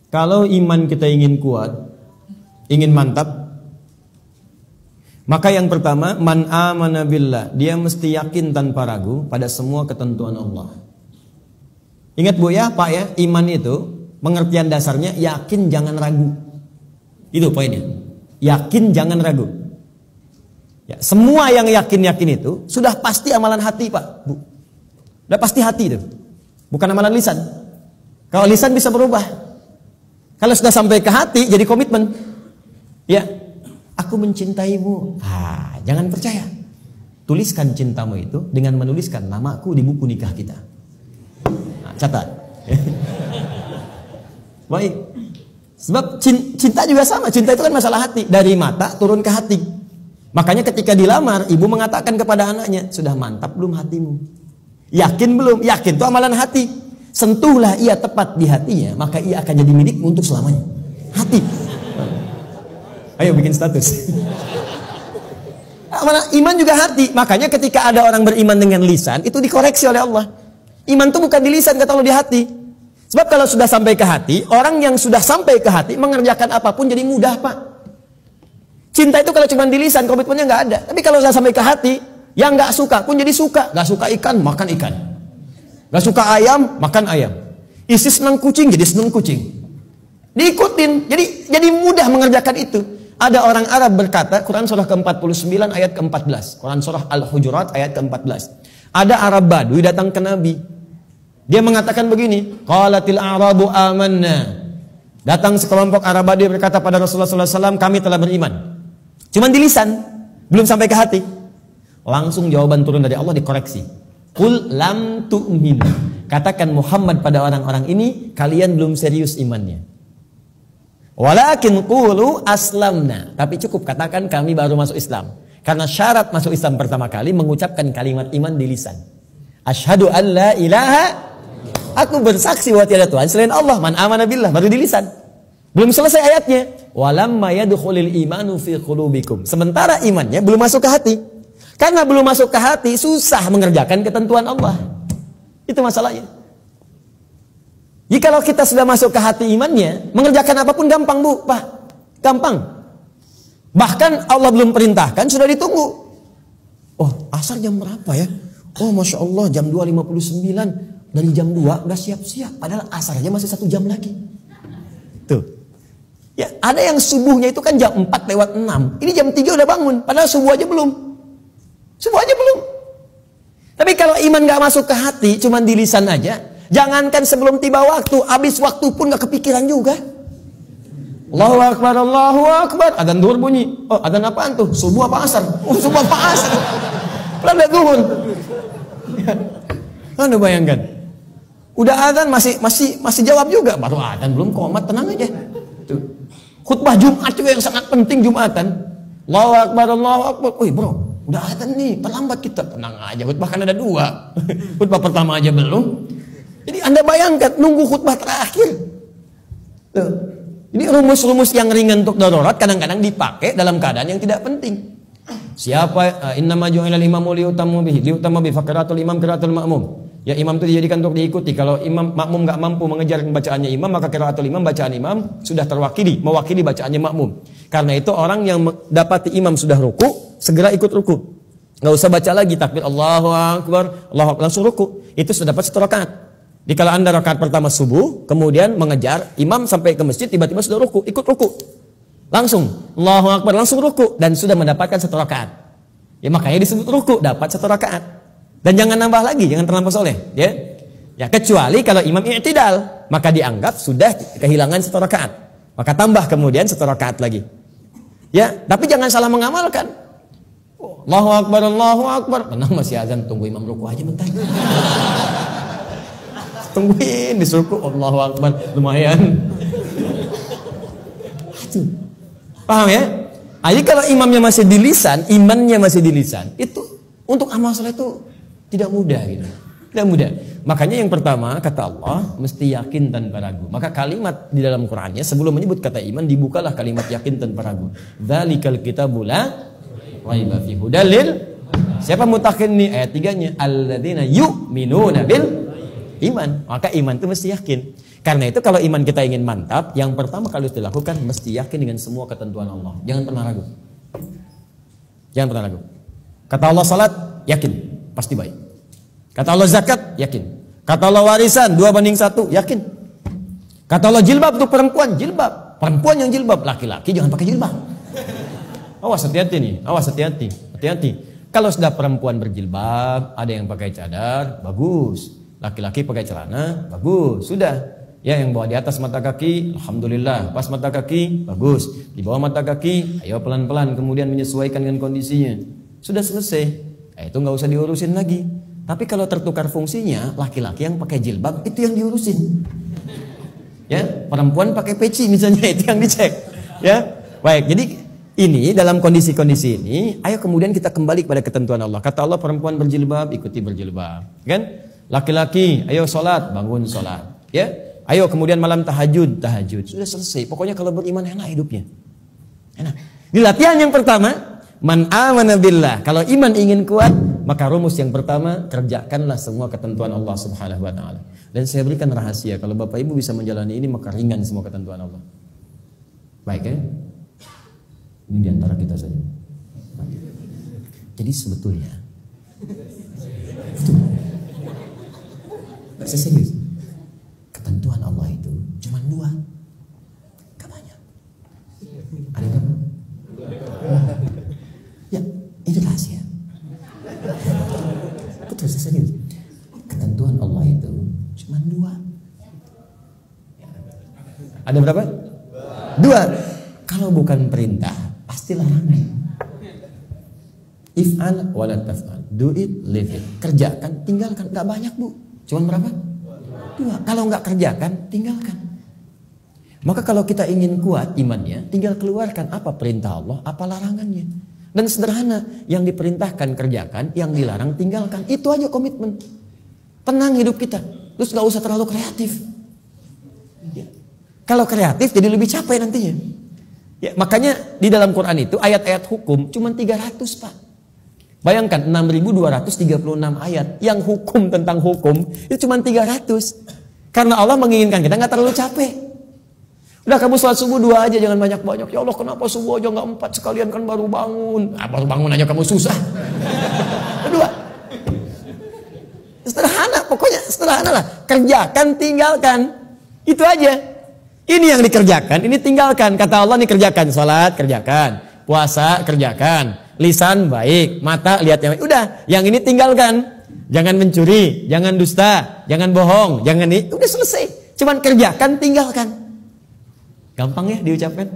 Kalau iman kita ingin kuat, ingin mantap, maka yang pertama, man amana billah, dia mesti yakin tanpa ragu pada semua ketentuan Allah. Ingat Bu ya, Pak ya, iman itu pengertian dasarnya yakin jangan ragu. Itu poinnya. Yakin jangan ragu. Ya, semua yang yakin-yakin itu sudah pasti amalan hati, Pak, Bu. Sudah pasti hati itu. Bukan amalan lisan. Kalau lisan bisa berubah. Kalau sudah sampai ke hati jadi komitmen. Ya, aku mencintaimu. Jangan percaya. Tuliskan cintamu itu dengan menuliskan namaku di buku nikah kita. Catat. Baik. Sebab cinta juga sama. Cinta itu kan masalah hati. Dari mata turun ke hati. Makanya ketika dilamar, ibu mengatakan kepada anaknya, sudah mantap belum hatimu? Yakin belum? Yakin itu amalan hati. Sentuhlah ia tepat di hatinya, maka ia akan jadi milikmu untuk selamanya. Hati. Ayo bikin status. Iman juga hati. Makanya ketika ada orang beriman dengan lisan, itu dikoreksi oleh Allah. Iman itu bukan di lisan, kata Allah, di hati. Sebab kalau sudah sampai ke hati, orang yang sudah sampai ke hati mengerjakan apapun jadi mudah, Pak. Cinta itu kalau cuma di lisan, komitmennya nggak ada. Tapi kalau sudah sampai ke hati, yang nggak suka pun jadi suka. Nggak suka ikan, makan ikan. Nggak suka ayam, makan ayam. Isi senang kucing, jadi senang kucing. Diikutin, jadi mudah mengerjakan itu. Ada orang Arab berkata, Quran surah ke-49 ayat ke-14. Quran surah Al-Hujurat ayat ke-14. Ada Arab Badui datang ke Nabi. Dia mengatakan begini, qalatil a'rabu amanna. Datang sekelompok Arab Badui berkata pada Rasulullah SAW, kami telah beriman. Cuman di lisan, belum sampai ke hati. Langsung jawaban turun dari Allah dikoreksi. Qul lam tu'minu. Katakan Muhammad pada orang-orang ini, kalian belum serius imannya. Walakin qulu aslamna. Tapi cukup katakan kami baru masuk Islam. Karena syarat masuk Islam pertama kali mengucapkan kalimat iman di lisan. Asyhadu an la ilaha, aku bersaksi bahwa tiada Tuhan selain Allah. Man amana billah, baru di lisan. Belum selesai ayatnya. Walamma yadkhulul imanu fi qulubikum. Sementara imannya belum masuk ke hati. Karena belum masuk ke hati, susah mengerjakan ketentuan Allah. Itu masalahnya. Jikalau kita sudah masuk ke hati imannya, mengerjakan apapun gampang, Bu, Pak. Gampang. Bahkan Allah belum perintahkan, sudah ditunggu. Oh, asar jam berapa ya? Oh, Masya Allah, jam 2.59. Dari jam 2 udah siap-siap. Padahal asarnya masih 1 jam lagi. Tuh. Ya, ada yang subuhnya itu kan jam 4:06. Ini jam 3 udah bangun. Padahal subuh aja belum. Subuh aja belum. Tapi kalau iman gak masuk ke hati, cuma di lisan aja, jangankan sebelum tiba waktu, habis waktu pun gak kepikiran juga. Allahu Akbar, Allahu Akbar. Adzan zuhur bunyi. Oh, adzan apaan tuh? Subuh apa asar? Oh, subuh apa asar? Belum zuhur. Anda bayangkan. Udah adzan masih jawab juga. Baru adzan belum komat, tenang aja. Tuh. Khutbah Jumat juga yang sangat penting Jumatan. Allahu Akbar, Allahu Akbar. Wih, bro. Udah adzan nih, terlambat kita. Tenang aja, khutbah kan ada 2. Khutbah pertama aja belum. Jadi Anda bayangkan, nunggu khutbah terakhir. Tuh. Jadi rumus-rumus yang ringan untuk darurat kadang-kadang dipakai dalam keadaan yang tidak penting. Siapa innama ju'ilal imamu liutamu bihi, liutamu bi faqiratul imam qiraatul ma'mum. Ya, imam itu dijadikan untuk diikuti. Kalau imam makmum enggak mampu mengejar bacaannya imam, maka qiraatul imam, bacaan imam sudah terwakili, mewakili bacaannya makmum. Karena itu orang yang dapati imam sudah ruku, segera ikut ruku. Enggak usah baca lagi takbir Allahu Akbar, Allahu Akbar, langsung ruku. Itu sudah dapat 1 rakaat. Jadi kalau Anda rakaat pertama subuh, kemudian mengejar imam sampai ke masjid, tiba-tiba sudah ruku, ikut ruku. Langsung Allahu Akbar, langsung ruku dan sudah mendapatkan 1 rakaat. Ya makanya disebut ruku, dapat 1 rakaat. Dan jangan nambah lagi, jangan terlampau soleh, ya. Ya kecuali kalau imam i'tidal, maka dianggap sudah kehilangan 1 rakaat. Maka tambah kemudian 1 rakaat lagi. Ya, tapi jangan salah mengamalkan. Allahu Akbar, Allahu Akbar. Tenang, masih azan, tunggu imam ruku aja bentar. Tungguin disuruh Allahu Akbar, lumayan. Paham ya? Jadi kalau imamnya masih di lisan, imannya masih di lisan, itu untuk amal soleh itu tidak mudah gitu. Tidak mudah. Makanya yang pertama kata Allah mesti yakin tanpa ragu. Maka kalimat di dalam Qur'annya sebelum menyebut kata iman dibukalah kalimat yakin tanpa ragu. Dzalikal kitabul la raiba fihi hudalil. Siapa mutakin nih ayat 3-nya? Alladzina yu'minuna bil iman. Maka iman itu mesti yakin. Karena itu kalau iman kita ingin mantap, yang pertama kali harus dilakukan mesti yakin dengan semua ketentuan Allah. Jangan pernah ragu. Jangan pernah ragu. Kata Allah salat, yakin, pasti baik. Kata Allah zakat, yakin. Kata Allah warisan 2:1, yakin. Kata Allah jilbab untuk perempuan, jilbab. Perempuan yang jilbab, laki-laki jangan pakai jilbab. Awas hati-hati nih, awas hati-hati, hati-hati. Kalau sudah perempuan berjilbab, ada yang pakai cadar, bagus. Laki-laki pakai celana, bagus. Sudah. Ya, yang bawa di atas mata kaki, alhamdulillah. Pas mata kaki, bagus. Di bawah mata kaki, ayo pelan-pelan kemudian menyesuaikan dengan kondisinya. Sudah selesai. Itu nggak usah diurusin lagi. Tapi kalau tertukar fungsinya, laki-laki yang pakai jilbab itu yang diurusin. Ya, perempuan pakai peci misalnya itu yang dicek. Ya, baik. Jadi ini dalam kondisi-kondisi ini, ayo kemudian kita kembali kepada ketentuan Allah. Kata Allah perempuan berjilbab, ikuti berjilbab. Kan? Laki-laki, ayo sholat, bangun sholat. Ya. Ayo kemudian malam tahajud, tahajud. Sudah selesai. Pokoknya kalau beriman enak hidupnya. Enak. Di latihan yang pertama, man amana billah. Kalau iman ingin kuat, maka rumus yang pertama, kerjakanlah semua ketentuan Allah Subhanahu wa taala. Dan saya berikan rahasia, kalau Bapak Ibu bisa menjalani ini, maka ringan semua ketentuan Allah. Baik ya? Ini diantara kita saja. Jadi sebetulnya, saya serius. Ketentuan Allah itu cuma 2, gak banyak. Ada berapa? Ya, ini rahasia. Betul, saya serius. Ketentuan Allah itu cuma 2. Ada berapa? 2. Kalau bukan perintah, pasti larangan. If'al wala taf'al. Do it, leave it. Kerjakan, tinggalkan. Gak banyak, Bu. Cuma berapa? 2. Kalau nggak kerjakan, tinggalkan. Maka kalau kita ingin kuat imannya, tinggal keluarkan apa perintah Allah, apa larangannya. Dan sederhana, yang diperintahkan kerjakan, yang dilarang tinggalkan. Itu aja komitmen. Tenang hidup kita. Terus nggak usah terlalu kreatif. Ya. Kalau kreatif jadi lebih capek nantinya. Ya, makanya di dalam Quran itu ayat-ayat hukum cuma 300, Pak. Bayangkan 6.236 ayat yang hukum tentang hukum itu cuma 300. Karena Allah menginginkan kita nggak terlalu capek. Udah kamu sholat subuh 2 aja, jangan banyak-banyak. Ya Allah kenapa subuh aja nggak 4 sekalian kan baru bangun. Baru bangun aja kamu susah. 2. Sederhana, pokoknya sederhana lah. Kerjakan, tinggalkan. Itu aja. Ini yang dikerjakan, ini tinggalkan. Kata Allah nih kerjakan, sholat kerjakan, puasa kerjakan. Lisan baik, mata lihat yang baik. Udah, yang ini tinggalkan. Jangan mencuri, jangan dusta, jangan bohong, jangan ini. Udah selesai. Cuman kerjakan, tinggalkan. Gampang ya diucapkan?